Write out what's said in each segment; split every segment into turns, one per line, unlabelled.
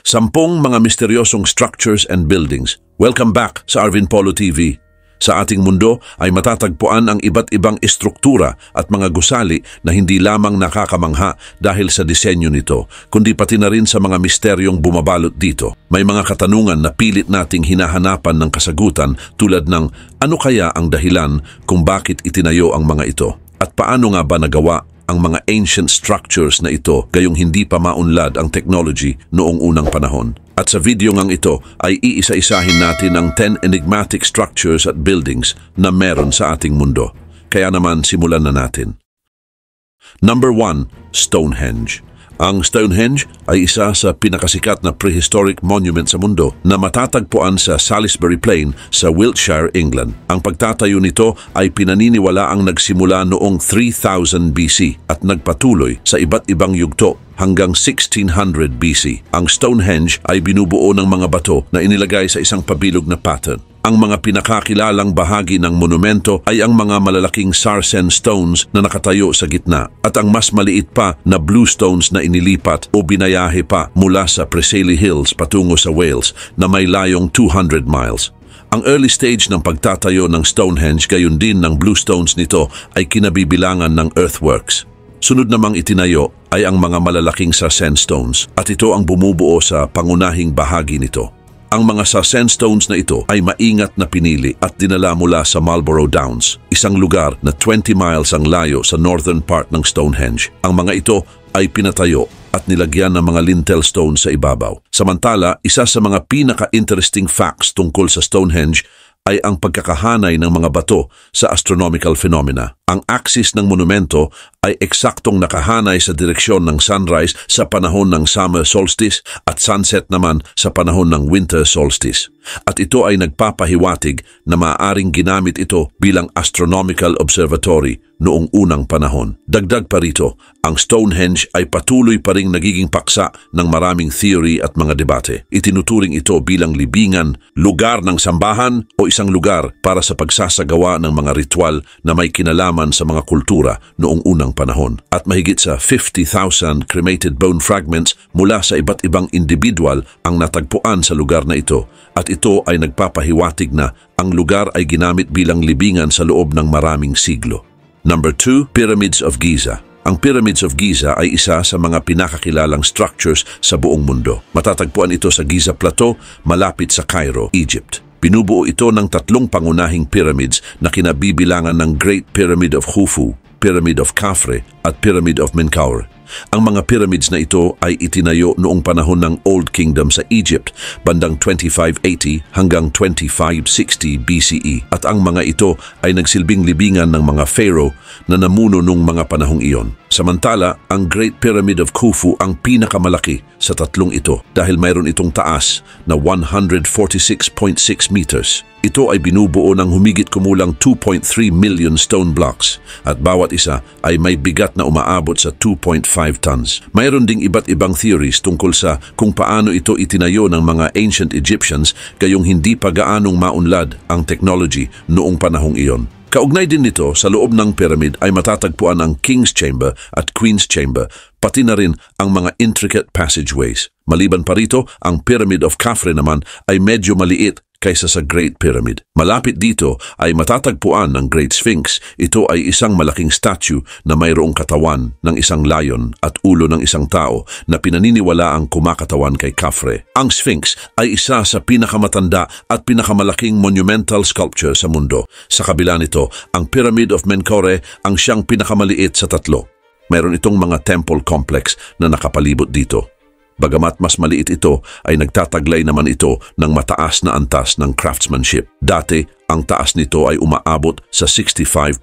10 mga misteryosong structures and buildings. Welcome back sa Arvin Polo TV. Sa ating mundo ay matatagpuan ang iba't ibang estruktura at mga gusali na hindi lamang nakakamangha dahil sa disenyo nito, kundi pati na rin sa mga misteryong bumabalot dito. May mga katanungan na pilit nating hinahanapan ng kasagutan tulad ng ano kaya ang dahilan kung bakit itinayo ang mga ito? At paano nga ba nagawa ang mga ancient structures na ito gayong hindi pa maunlad ang technology noong unang panahon? At sa video ngang ito ay iisa-isahin natin ang 10 enigmatic structures at buildings na meron sa ating mundo. Kaya naman simulan na natin. Number 1, Stonehenge. Ang Stonehenge ay isa sa pinakasikat na prehistoric monument sa mundo na matatagpuan sa Salisbury Plain sa Wiltshire, England. Ang pagtatayo nito ay pinaniniwalaang nagsimula noong 3000 BC at nagpatuloy sa iba't ibang yugto hanggang 1600 BC. Ang Stonehenge ay binubuo ng mga bato na inilagay sa isang pabilog na pattern. Ang mga pinakakilalang bahagi ng monumento ay ang mga malalaking sarsen stones na nakatayo sa gitna at ang mas maliit pa na blue stones na inilipat o binayahe pa mula sa Preseli Hills patungo sa Wales na may layong 200 miles. Ang early stage ng pagtatayo ng Stonehenge gayon din ng blue stones nito ay kinabibilangan ng earthworks. Sunod namang itinayo ay ang mga malalaking sarsen stones at ito ang bumubuo sa pangunahing bahagi nito. Ang mga sarsen stones na ito ay maingat na pinili at dinala mula sa Marlborough Downs, isang lugar na 20 miles ang layo sa northern part ng Stonehenge. Ang mga ito ay pinatayo at nilagyan ng mga lintel stones sa ibabaw. Samantala, isa sa mga pinaka-interesting facts tungkol sa Stonehenge ay ang pagkakahanay ng mga bato sa astronomical phenomena. Ang axis ng monumento ay eksaktong nakahanay sa direksyon ng sunrise sa panahon ng summer solstice at sunset naman sa panahon ng winter solstice. At ito ay nagpapahiwatig na maaaring ginamit ito bilang astronomical observatory noong unang panahon. Dagdag pa rito, ang Stonehenge ay patuloy pa ring nagiging paksa ng maraming theory at mga debate. Itinuturing ito bilang libingan, lugar ng sambahan o isang lugar para sa pagsasagawa ng mga ritual na may kinalaman sa mga kultura noong unang panahon. At mahigit sa 50,000 cremated bone fragments mula sa iba't ibang individual ang natagpuan sa lugar na ito. At ito ay nagpapahiwatig na ang lugar ay ginamit bilang libingan sa loob ng maraming siglo. Number 2, Pyramids of Giza. Ang Pyramids of Giza ay isa sa mga pinakakilalang structures sa buong mundo. Matatagpuan ito sa Giza Plateau, malapit sa Cairo, Egypt. Binubuo ito ng 3 pangunahing pyramids na kinabibilangan ng Great Pyramid of Khufu, Pyramid of Khafre at Pyramid of Menkaure. Ang mga pyramids na ito ay itinayo noong panahon ng Old Kingdom sa Egypt, bandang 2580 hanggang 2560 BCE. At ang mga ito ay nagsilbing libingan ng mga pharaoh na namuno noong mga panahong iyon. Samantala, ang Great Pyramid of Khufu ang pinakamalaki sa 3 ito dahil mayroon itong taas na 146.6 meters. Ito ay binubuo ng humigit kumulang 2.3 million stone blocks at bawat isa ay may bigat na umaabot sa 2.5 tons. Mayroon ding iba't ibang theories tungkol sa kung paano ito itinayo ng mga ancient Egyptians gayong hindi pa gaanong maunlad ang technology noong panahong iyon. Kaugnay din nito, sa loob ng pyramid ay matatagpuan ang King's Chamber at Queen's Chamber, pati na rin ang mga intricate passageways. Maliban pa rito, ang Pyramid of Khafre naman ay medyo maliit kaysa sa Great Pyramid. Malapit dito ay matatagpuan ng Great Sphinx. Ito ay isang malaking statue na mayroong katawan ng isang lion at ulo ng isang tao na pinaniniwalaang kumakatawan kay Khafre. Ang Sphinx ay isa sa pinakamatanda at pinakamalaking monumental sculpture sa mundo. Sa kabila nito, ang Pyramid of Menkaure ang siyang pinakamaliit sa 3. Mayroon itong mga temple complex na nakapalibot dito. Bagamat mas maliit ito, ay nagtataglay naman ito ng mataas na antas ng craftsmanship. Dati, ang taas nito ay umaabot sa 65.5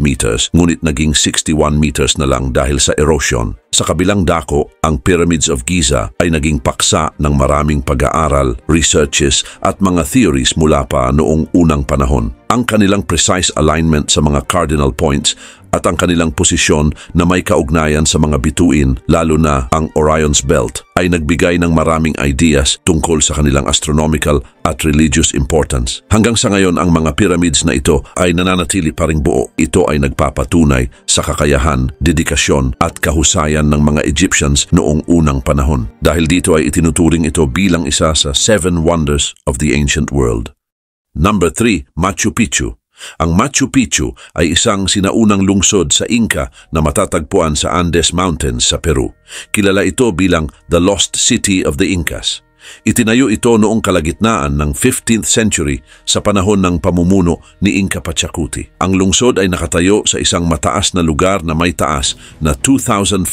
meters, ngunit naging 61 meters na lang dahil sa erosion. Sa kabilang dako, ang Pyramids of Giza ay naging paksa ng maraming pag-aaral, researches at mga theories mula pa noong unang panahon. Ang kanilang precise alignment sa mga cardinal points at ang kanilang posisyon na may kaugnayan sa mga bituin, lalo na ang Orion's Belt, ay nagbigay ng maraming ideas tungkol sa kanilang astronomical at religious importance. Hanggang sa ngayon, ang mga pyramids na ito ay nananatili pa ring buo. Ito ay nagpapatunay sa kakayahan, dedikasyon at kahusayan ng mga Egyptians noong unang panahon. Dahil dito ay itinuturing ito bilang isa sa 7 wonders of the ancient world. Number 3, Machu Picchu. Ang Machu Picchu ay isang sinaunang lungsod sa Inca na matatagpuan sa Andes Mountains sa Peru. Kilala ito bilang the Lost City of the Incas. Itinayo ito noong kalagitnaan ng 15th century sa panahon ng pamumuno ni Inca Pachacuti. Ang lungsod ay nakatayo sa isang mataas na lugar na may taas na 2,430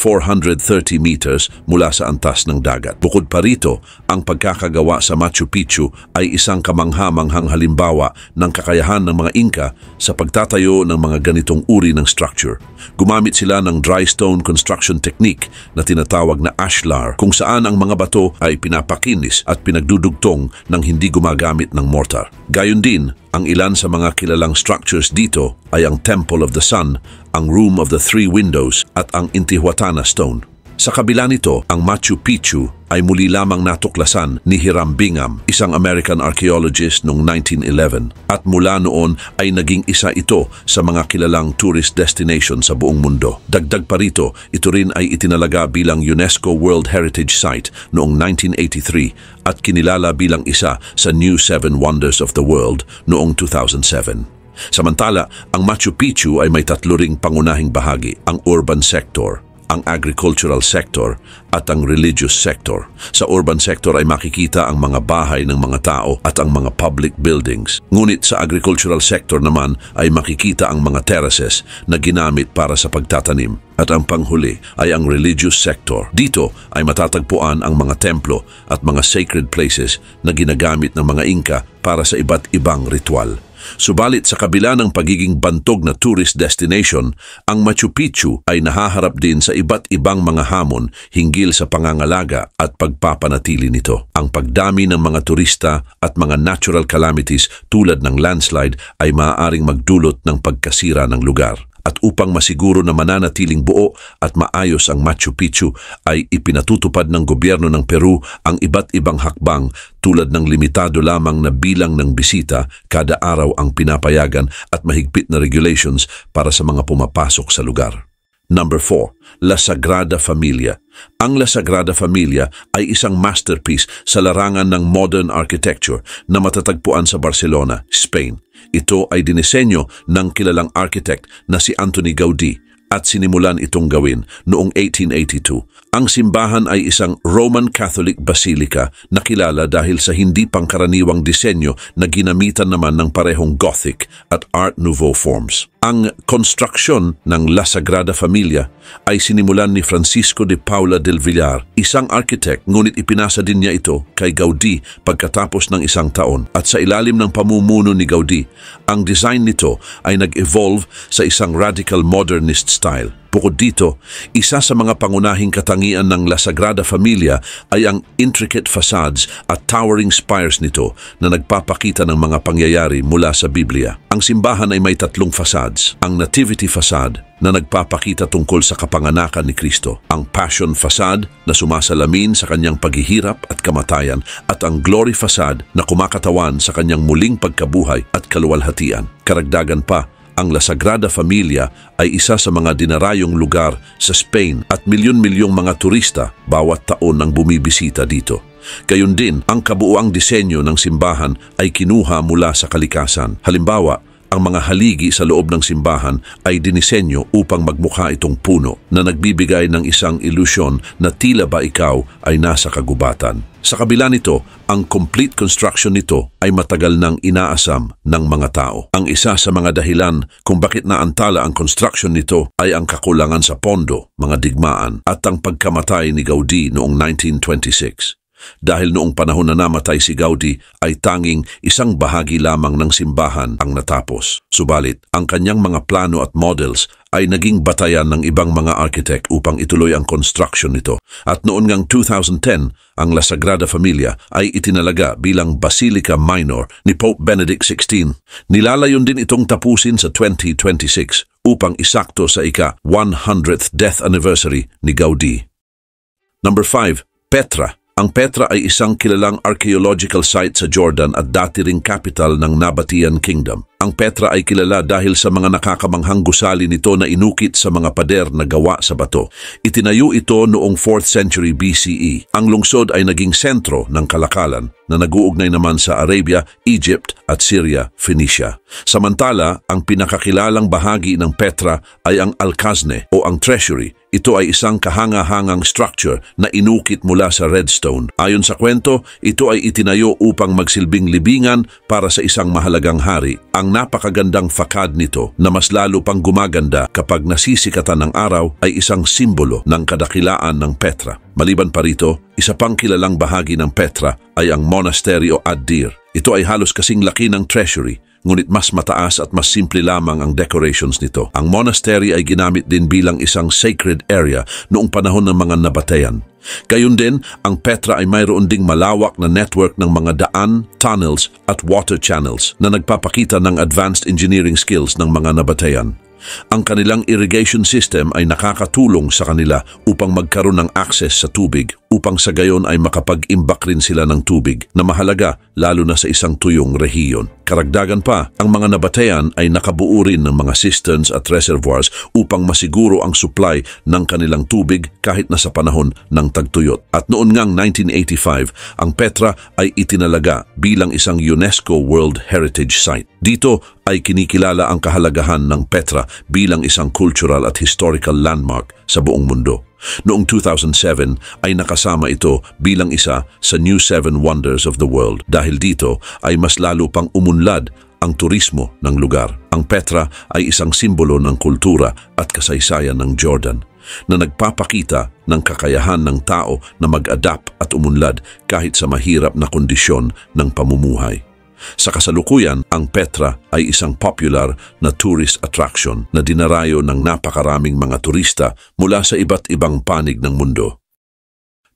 meters mula sa antas ng dagat. Bukod pa rito, ang pagkakagawa sa Machu Picchu ay isang kamangha-manghang halimbawa ng kakayahan ng mga Inca sa pagtatayo ng mga ganitong uri ng structure. Gumamit sila ng dry stone construction technique na tinatawag na ashlar, kung saan ang mga bato ay pinapakinis at pinagdudugtong ng hindi gumagamit ng mortar. Gayon din, ang ilan sa mga kilalang structures dito ay ang Temple of the Sun, ang Room of the Three Windows at ang Intihuatana Stone. Sa kabila nito, ang Machu Picchu ay muli lamang natuklasan ni Hiram Bingham, isang American archaeologist noong 1911, at mula noon ay naging isa ito sa mga kilalang tourist destination sa buong mundo. Dagdag pa rito, ito rin ay itinalaga bilang UNESCO World Heritage Site noong 1983 at kinilala bilang isa sa New 7 Wonders of the World noong 2007. Samantala, ang Machu Picchu ay may 3 ring pangunahing bahagi: ang urban sector, ang agricultural sector at ang religious sector. Sa urban sector ay makikita ang mga bahay ng mga tao at ang mga public buildings. Ngunit sa agricultural sector naman ay makikita ang mga terraces na ginamit para sa pagtatanim. At ang panghuli ay ang religious sector. Dito ay matatagpuan ang mga templo at mga sacred places na ginagamit ng mga Inca para sa iba't ibang ritual. Subalit sa kabila ng pagiging bantog na tourist destination, ang Machu Picchu ay nahaharap din sa iba't ibang mga hamon hinggil sa pangangalaga at pagpapanatili nito. Ang pagdami ng mga turista at mga natural calamities tulad ng landslide ay maaaring magdulot ng pagkasira ng lugar. At upang masiguro na mananatiling buo at maayos ang Machu Picchu ay ipinatutupad ng gobyerno ng Peru ang iba't ibang hakbang tulad ng limitado lamang na bilang ng bisita, kada araw ang pinapayagan at mahigpit na regulations para sa mga pumapasok sa lugar. Number 4, La Sagrada Familia. Ang La Sagrada Familia ay isang masterpiece sa larangan ng modern architecture na matatagpuan sa Barcelona, Spain. Ito ay dinisenyo ng kilalang architect na si Antoni Gaudí at sinimulan itong gawin noong 1882. Ang simbahan ay isang Roman Catholic Basilica na kilala dahil sa hindi pangkaraniwang disenyo na ginamitan naman ng parehong Gothic at Art Nouveau forms. Ang konstruksyon ng La Sagrada Familia ay sinimulan ni Francisco de Paula del Villar, isang architect, ngunit ipinasa din niya ito kay Gaudí pagkatapos ng 1 taon. At sa ilalim ng pamumuno ni Gaudí, ang design nito ay nag-evolve sa isang radical modernist style. Bukod dito, isa sa mga pangunahing katangian ng La Sagrada Familia ay ang intricate facades at towering spires nito na nagpapakita ng mga pangyayari mula sa Biblia. Ang simbahan ay may 3 facades: ang Nativity Facade na nagpapakita tungkol sa kapanganakan ni Kristo, ang Passion Facade na sumasalamin sa kanyang paghihirap at kamatayan, at ang Glory Facade na kumakatawan sa kanyang muling pagkabuhay at kaluwalhatian. Karagdagan pa, ang La Sagrada Familia ay isa sa mga dinarayong lugar sa Spain at milyon-milyong mga turista bawat taon ang bumibisita dito. Gayon din, ang kabuuang disenyo ng simbahan ay kinuha mula sa kalikasan. Halimbawa, ang mga haligi sa loob ng simbahan ay dinisenyo upang magmukha itong puno na nagbibigay ng isang ilusyon na tila ba ikaw ay nasa kagubatan. Sa kabila nito, ang complete construction nito ay matagal nang inaasam ng mga tao. Ang isa sa mga dahilan kung bakit naantala ang construction nito ay ang kakulangan sa pondo, mga digmaan, at ang pagkamatay ni Gaudí noong 1926. Dahil noong panahon na namatay si Gaudí ay tanging isang bahagi lamang ng simbahan ang natapos. Subalit, ang kanyang mga plano at models ay naging batayan ng ibang mga architect upang ituloy ang construction nito. At noon ngang 2010, ang La Sagrada Familia ay itinalaga bilang Basilica Minor ni Pope Benedict XVI. Nilalayon din itong tapusin sa 2026 upang isakto sa ika-100th death anniversary ni Gaudi. Number 5, Petra. Ang Petra ay isang kilalang archaeological site sa Jordan at dati ring capital ng Nabatean Kingdom. Ang Petra ay kilala dahil sa mga nakakamanghang gusali nito na inukit sa mga pader na gawa sa bato. Itinayo ito noong 4th century BCE. Ang lungsod ay naging sentro ng kalakalan na nag-uugnay naman sa Arabia, Egypt at Syria, Phoenicia. Samantala, ang pinakakilalang bahagi ng Petra ay ang Al-Kazne o ang Treasury. Ito ay isang kahanga-hangang structure na inukit mula sa red stone. Ayon sa kwento, ito ay itinayo upang magsilbing libingan para sa isang mahalagang hari. Ang napakagandang fakad nito na mas lalo pang gumaganda kapag nasisikatan ng araw ay isang simbolo ng kadakilaan ng Petra. Maliban pa rito, isa pang kilalang bahagi ng Petra ay ang monastery o Ad-Dir. Ito ay halos kasing laki ng treasury, ngunit mas mataas at mas simple lamang ang decorations nito. Ang monastery ay ginamit din bilang isang sacred area noong panahon ng mga Nabatean. Gayun din, ang Petra ay mayroon ding malawak na network ng mga daan, tunnels at water channels na nagpapakita ng advanced engineering skills ng mga Nabatean. Ang kanilang irrigation system ay nakakatulong sa kanila upang magkaroon ng access sa tubig upang sa gayon ay makapag-imbak rin sila ng tubig na mahalaga lalo na sa isang tuyong rehiyon. Karagdagan pa, ang mga Nabatean ay nakabuo rin ng mga cisterns at reservoirs upang masiguro ang supply ng kanilang tubig kahit na sa panahon ng tagtuyot. At noon ngang 1985, ang Petra ay itinalaga bilang isang UNESCO World Heritage Site. Dito ay kinikilala ang kahalagahan ng Petra bilang isang cultural at historical landmark sa buong mundo. Noong 2007 ay nakasama ito bilang isa sa New 7 Wonders of the World. Dahil dito ay mas lalo pang umunlad ang turismo ng lugar. Ang Petra ay isang simbolo ng kultura at kasaysayan ng Jordan na nagpapakita ng kakayahan ng tao na mag-adapt at umunlad kahit sa mahirap na kondisyon ng pamumuhay. Sa kasalukuyan, ang Petra ay isang popular na tourist attraction na dinarayo ng napakaraming mga turista mula sa iba't ibang panig ng mundo.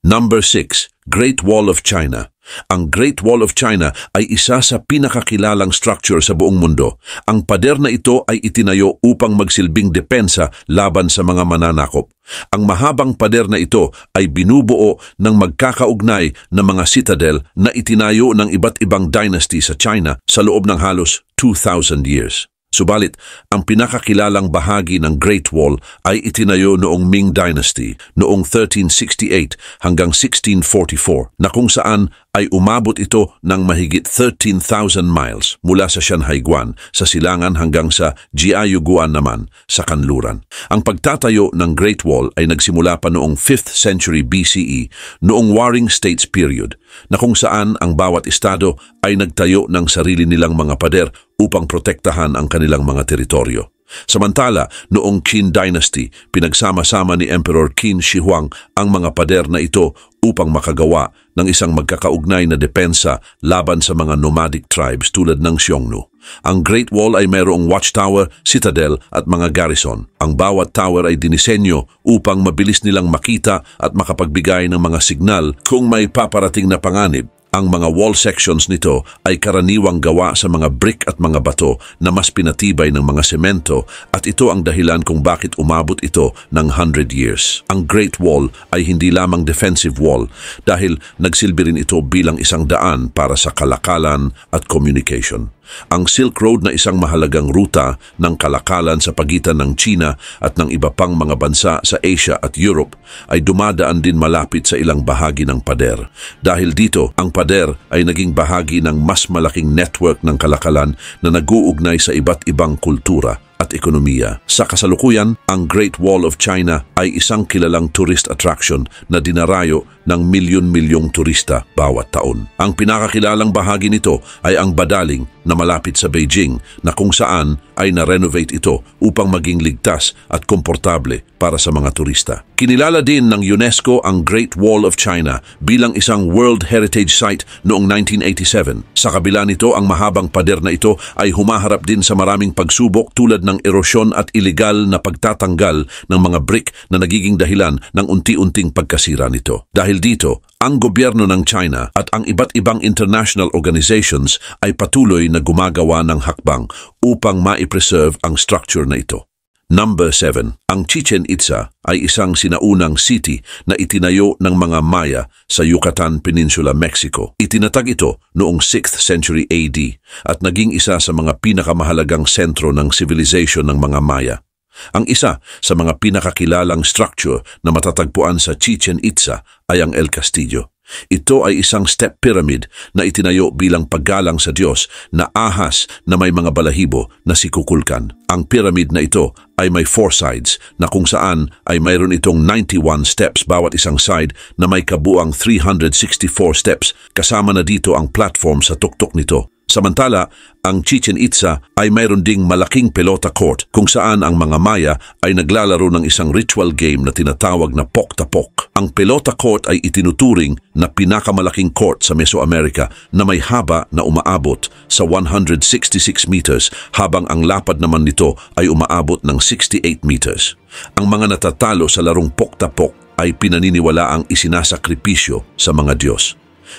Number 6, Great Wall of China. Ang Great Wall of China ay isa sa pinakakilalang structure sa buong mundo. Ang pader na ito ay itinayo upang magsilbing depensa laban sa mga mananakop. Ang mahabang pader na ito ay binubuo ng magkakaugnay na mga citadel na itinayo ng iba't ibang dynasty sa China sa loob ng halos 2,000 years. Subalit, ang pinakakilalang bahagi ng Great Wall ay itinayo noong Ming Dynasty noong 1368 hanggang 1644 na kung saan ay umabot ito ng mahigit 13,000 miles mula sa Shanhai Guan sa silangan hanggang sa Jiayuguan naman sa kanluran. Ang pagtatayo ng Great Wall ay nagsimula pa noong 5th century BCE noong Warring States period na kung saan ang bawat estado ay nagtayo ng sarili nilang mga pader upang protektahan ang kanilang mga teritoryo. Samantala, noong Qin Dynasty, pinagsama-sama ni Emperor Qin Shi Huang ang mga pader na ito upang makagawa ng isang magkakaugnay na depensa laban sa mga nomadic tribes tulad ng Xiongnu. Ang Great Wall ay mayroong watchtower, citadel at mga garrison. Ang bawat tower ay dinisenyo upang mabilis nilang makita at makapagbigay ng mga signal kung may paparating na panganib. Ang mga wall sections nito ay karaniwang gawa sa mga brick at mga bato na mas pinatibay ng mga semento at ito ang dahilan kung bakit umabot ito ng 100 years. Ang Great Wall ay hindi lamang defensive wall dahil nagsilbi rin ito bilang isang daan para sa kalakalan at communication. Ang Silk Road na isang mahalagang ruta ng kalakalan sa pagitan ng China at ng iba pang mga bansa sa Asia at Europe ay dumadaan din malapit sa ilang bahagi ng pader. Dahil dito, ang pader ay naging bahagi ng mas malaking network ng kalakalan na nag-uugnay sa iba't ibang kultura at ekonomiya. Sa kasalukuyan, ang Great Wall of China ay isang kilalang tourist attraction na dinarayo ng milyon-milyong turista bawat taon. Ang pinakakilalang bahagi nito ay ang Badaling na malapit sa Beijing na kung saan ay na-renovate ito upang maging ligtas at komportable para sa mga turista. Kinilala din ng UNESCO ang Great Wall of China bilang isang World Heritage Site noong 1987. Sa kabila nito, ang mahabang pader na ito ay humaharap din sa maraming pagsubok tulad ng erosyon at ilegal na pagtatanggal ng mga brick na nagiging dahilan ng unti-unting pagkasira nito. Dahil dito, ang gobyerno ng China at ang iba't ibang international organizations ay patuloy na gumagawa ng hakbang upang ma-preserve ang structure na ito. Number 7. Ang Chichen Itza ay isang sinaunang city na itinayo ng mga Maya sa Yucatan Peninsula, Mexico. Itinatag ito noong 6th century AD at naging isa sa mga pinakamahalagang sentro ng civilization ng mga Maya. Ang isa sa mga pinakakilalang structure na matatagpuan sa Chichen Itza ay ang El Castillo. Ito ay isang step pyramid na itinayo bilang paggalang sa Diyos na ahas na may mga balahibo na si Kukulkan. Ang pyramid na ito ay may 4 sides na kung saan ay mayroon itong 91 steps bawat isang side na may kabuang 364 steps kasama na dito ang platform sa tuktok nito. Samantala, ang Chichen Itza ay mayroon ding malaking pelota court kung saan ang mga Maya ay naglalaro ng isang ritual game na tinatawag na pok-tapok. Ang pelota court ay itinuturing na pinakamalaking court sa Mesoamerica na may haba na umaabot sa 166 meters habang ang lapad naman nito ay umaabot ng 68 meters. Ang mga natatalo sa larong pok-tapok ay pinaniniwalaang isinasakripisyo sa mga Diyos.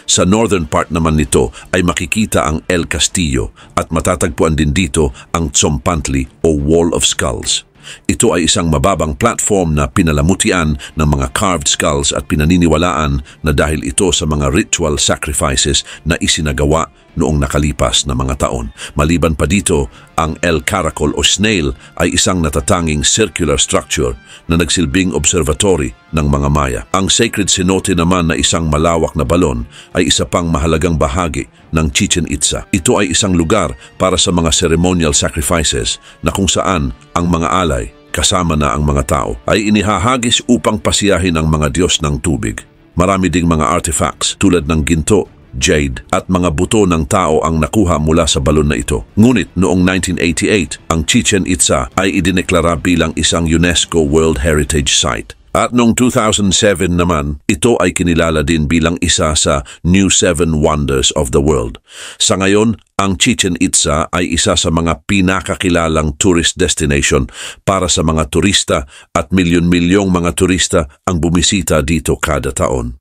Sa northern part naman nito ay makikita ang El Castillo at matatagpuan din dito ang Tzompantli o Wall of Skulls. Ito ay isang mababang platform na pinalamutian ng mga carved skulls at pinaniniwalaan na dahil ito sa mga ritual sacrifices na isinagawa noong nakalipas na mga taon. Maliban pa dito, ang El Caracol o Snail ay isang natatanging circular structure na nagsilbing observatory ng mga Maya. Ang Sacred Cenote naman na isang malawak na balon ay isa pang mahalagang bahagi ng Chichen Itza. Ito ay isang lugar para sa mga ceremonial sacrifices na kung saan ang mga alay, kasama na ang mga tao, ay inihahagis upang pasiyahin ang mga Diyos ng tubig. Marami ding mga artifacts tulad ng ginto, jade at mga buto ng tao ang nakuha mula sa balon na ito. Ngunit noong 1988, ang Chichen Itza ay idineklara bilang isang UNESCO World Heritage Site. At noong 2007 naman, ito ay kinilala din bilang isa sa New 7 Wonders of the World. Sa ngayon, ang Chichen Itza ay isa sa mga pinakakilalang tourist destination para sa mga turista at milyon-milyong mga turista ang bumisita dito kada taon.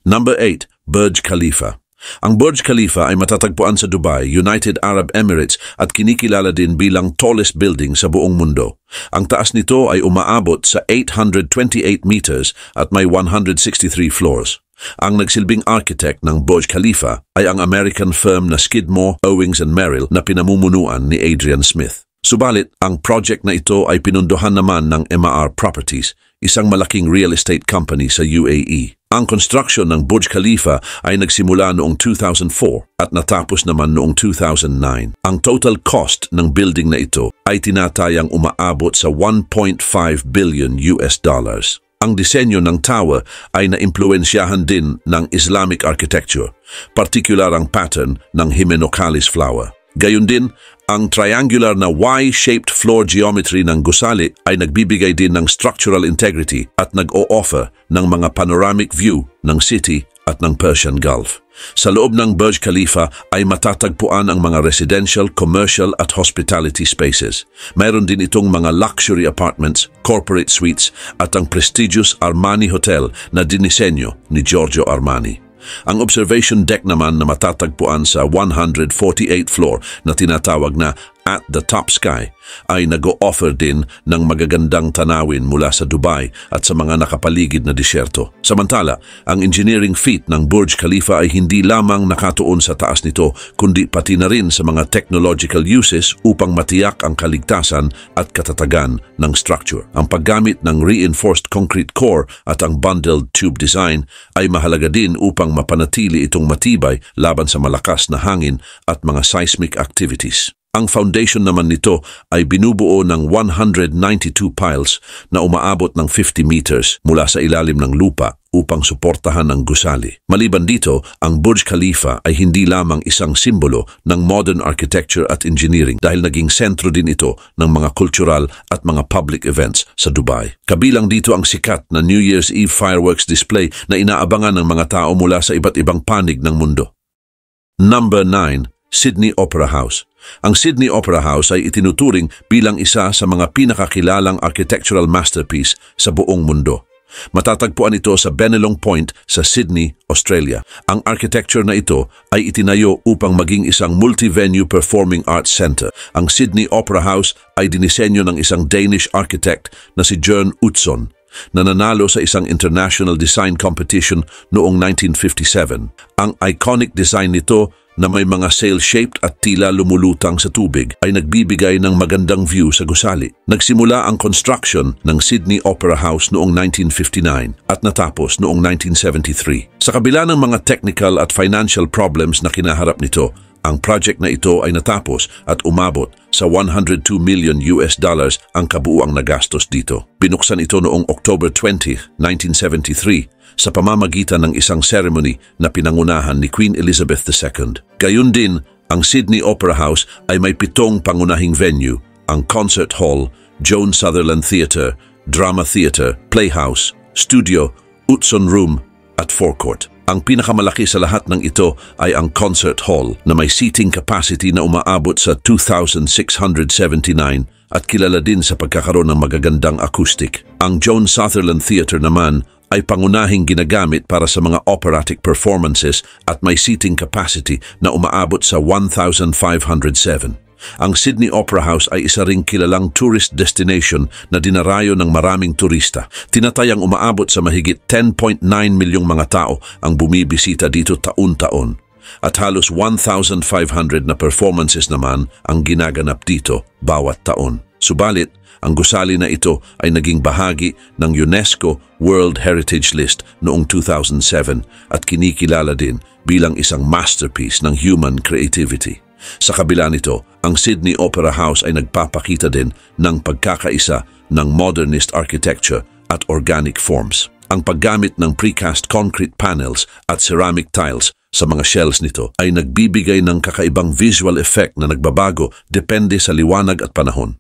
Number 8. Burj Khalifa. Ang Burj Khalifa ay matatagpuan sa Dubai, United Arab Emirates at kinikilala din bilang tallest building sa buong mundo. Ang taas nito ay umaabot sa 828 meters at may 163 floors. Ang nagsilbing architect ng Burj Khalifa ay ang American firm na Skidmore, Owings & Merrill na pinamumunuan ni Adrian Smith. Subalit, ang project na ito ay pinunduhan naman ng Emaar Properties, isang malaking real estate company sa UAE. Ang construction ng Burj Khalifa ay nagsimula noong 2004 at natapos naman noong 2009. Ang total cost ng building na ito ay tinatayang umaabot sa $1.5 billion. Ang disenyo ng tower ay naimpluwensyahan din ng Islamic architecture, partikular ang pattern ng Hymenocallis flower. Gayun din, ang triangular na Y-shaped floor geometry ng gusali ay nagbibigay din ng structural integrity at nag-o-offer ng mga panoramic view ng city at ng Persian Gulf. Sa loob ng Burj Khalifa ay matatagpuan ang mga residential, commercial at hospitality spaces. Mayroon din itong mga luxury apartments, corporate suites at ang prestigious Armani Hotel na dinisenyo ni Giorgio Armani. Ang observation deck naman na matatagpuan sa 148th floor na tinatawag na At the Top Sky ay nag-o-offer din ng magagandang tanawin mula sa Dubai at sa mga nakapaligid na disyerto. Samantala, ang engineering feat ng Burj Khalifa ay hindi lamang nakatuon sa taas nito kundi pati na rin sa mga technological uses upang matiyak ang kaligtasan at katatagan ng structure. Ang paggamit ng reinforced concrete core at ang bundled tube design ay mahalaga din upang mapanatili itong matibay laban sa malakas na hangin at mga seismic activities. Ang foundation naman nito ay binubuo ng 192 piles na umaabot ng 50 meters mula sa ilalim ng lupa upang suportahan ang gusali. Maliban dito, ang Burj Khalifa ay hindi lamang isang simbolo ng modern architecture at engineering dahil naging sentro din ito ng mga cultural at mga public events sa Dubai. Kabilang dito ang sikat na New Year's Eve fireworks display na inaabangan ng mga tao mula sa iba't ibang panig ng mundo. Number 9. Sydney Opera House. Ang Sydney Opera House ay itinuturing bilang isa sa mga pinakakilalang architectural masterpiece sa buong mundo. Matatagpuan ito sa Bennelong Point sa Sydney, Australia. Ang architecture na ito ay itinayo upang maging isang multi-venue performing arts center. Ang Sydney Opera House ay dinisenyo ng isang Danish architect na si Jørn Utzon, na nanalo sa isang international design competition noong 1957. Ang iconic design nito na may mga sail-shaped at tila lumulutang sa tubig ay nagbibigay ng magandang view sa gusali. Nagsimula ang construction ng Sydney Opera House noong 1959 at natapos noong 1973. Sa kabila ng mga technical at financial problems na kinaharap nito, ang project na ito ay natapos at umabot sa $102 million ang kabuuang nagastos dito. Binuksan ito noong October 20, 1973 sa pamamagitan ng isang ceremony na pinangunahan ni Queen Elizabeth II. Gayun din, ang Sydney Opera House ay may 7 pangunahing venue, ang Concert Hall, Joan Sutherland Theatre, Drama Theatre, Playhouse, Studio, Utzon Room at Forecourt. Ang pinakamalaki sa lahat ng ito ay ang Concert Hall na may seating capacity na umaabot sa 2,679 at kilala din sa pagkakaroon ng magagandang acoustic. Ang Joan Sutherland Theatre naman ay pangunahing ginagamit para sa mga operatic performances at may seating capacity na umaabot sa 1,507. Ang Sydney Opera House ay isa ring kilalang tourist destination na dinarayo ng maraming turista. Tinatayang umaabot sa mahigit 10.9 milyong mga tao ang bumibisita dito taon-taon. At halos 1,500 na performances naman ang ginaganap dito bawat taon. Subalit, ang gusali na ito ay naging bahagi ng UNESCO World Heritage List noong 2007 at kinikilala din bilang isang masterpiece ng human creativity. Sa kabila nito, ang Sydney Opera House ay nagpapakita din ng pagkakaisa ng modernist architecture at organic forms. Ang paggamit ng precast concrete panels at ceramic tiles sa mga shells nito ay nagbibigay ng kakaibang visual effect na nagbabago depende sa liwanag at panahon.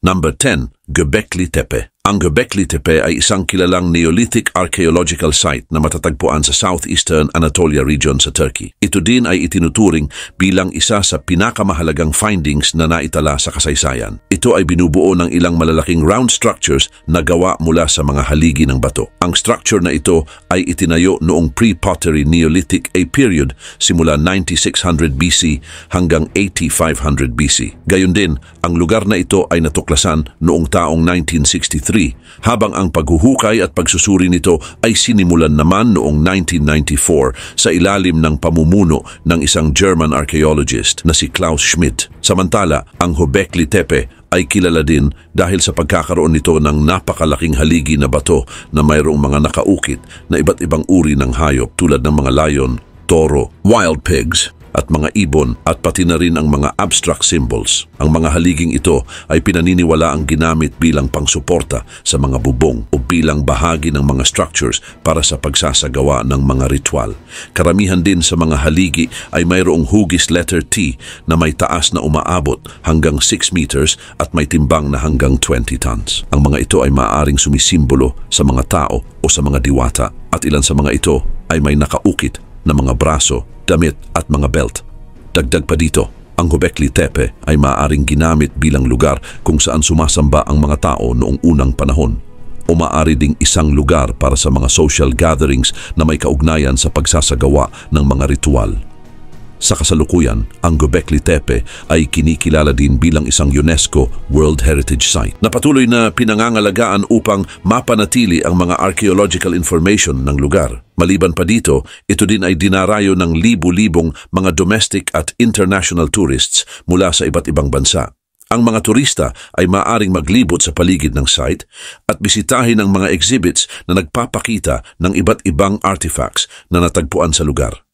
Number 10. Göbekli Tepe. Ang Göbekli Tepe ay isang kilalang Neolithic archaeological site na matatagpuan sa southeastern Anatolia region sa Turkey. Ito din ay itinuturing bilang isa sa pinakamahalagang findings na naitala sa kasaysayan. Ito ay binubuo ng ilang malalaking round structures na gawa mula sa mga haligi ng bato. Ang structure na ito ay itinayo noong pre-pottery Neolithic A period simula 9600 BC hanggang 8500 BC. Gayon din, ang lugar na ito ay natuklasan noong taong 1963 habang ang paghuhukay at pagsusuri nito ay sinimulan naman noong 1994 sa ilalim ng pamumuno ng isang German archaeologist na si Klaus Schmidt. Samantala, ang Göbekli Tepe ay kilala din dahil sa pagkakaroon nito ng napakalaking haligi na bato na mayroong mga nakaukit na iba't ibang uri ng hayop tulad ng mga lion, toro, wild pigs, at mga ibon at pati na rin ang mga abstract symbols. Ang mga haliging ito ay pinaniniwala ang ginamit bilang pangsuporta sa mga bubong o bilang bahagi ng mga structures para sa pagsasagawa ng mga ritual. Karamihan din sa mga haligi ay mayroong hugis letter T na may taas na umaabot hanggang 6 meters at may timbang na hanggang 20 tons. Ang mga ito ay maaaring sumisimbolo sa mga tao o sa mga diwata at ilan sa mga ito ay may nakaukit na mga braso, damit at mga belt. Dagdag pa dito, ang Göbekli Tepe ay maaaring ginamit bilang lugar kung saan sumasamba ang mga tao noong unang panahon o maaari ding isang lugar para sa mga social gatherings na may kaugnayan sa pagsasagawa ng mga ritual. Sa kasalukuyan, ang Göbekli Tepe ay kinikilala din bilang isang UNESCO World Heritage Site na patuloy na pinangangalagaan upang mapanatili ang mga archaeological information ng lugar. Maliban pa dito, ito din ay dinarayo ng libu-libong mga domestic at international tourists mula sa iba't ibang bansa. Ang mga turista ay maaaring maglibot sa paligid ng site at bisitahin ang mga exhibits na nagpapakita ng iba't ibang artifacts na natagpuan sa lugar.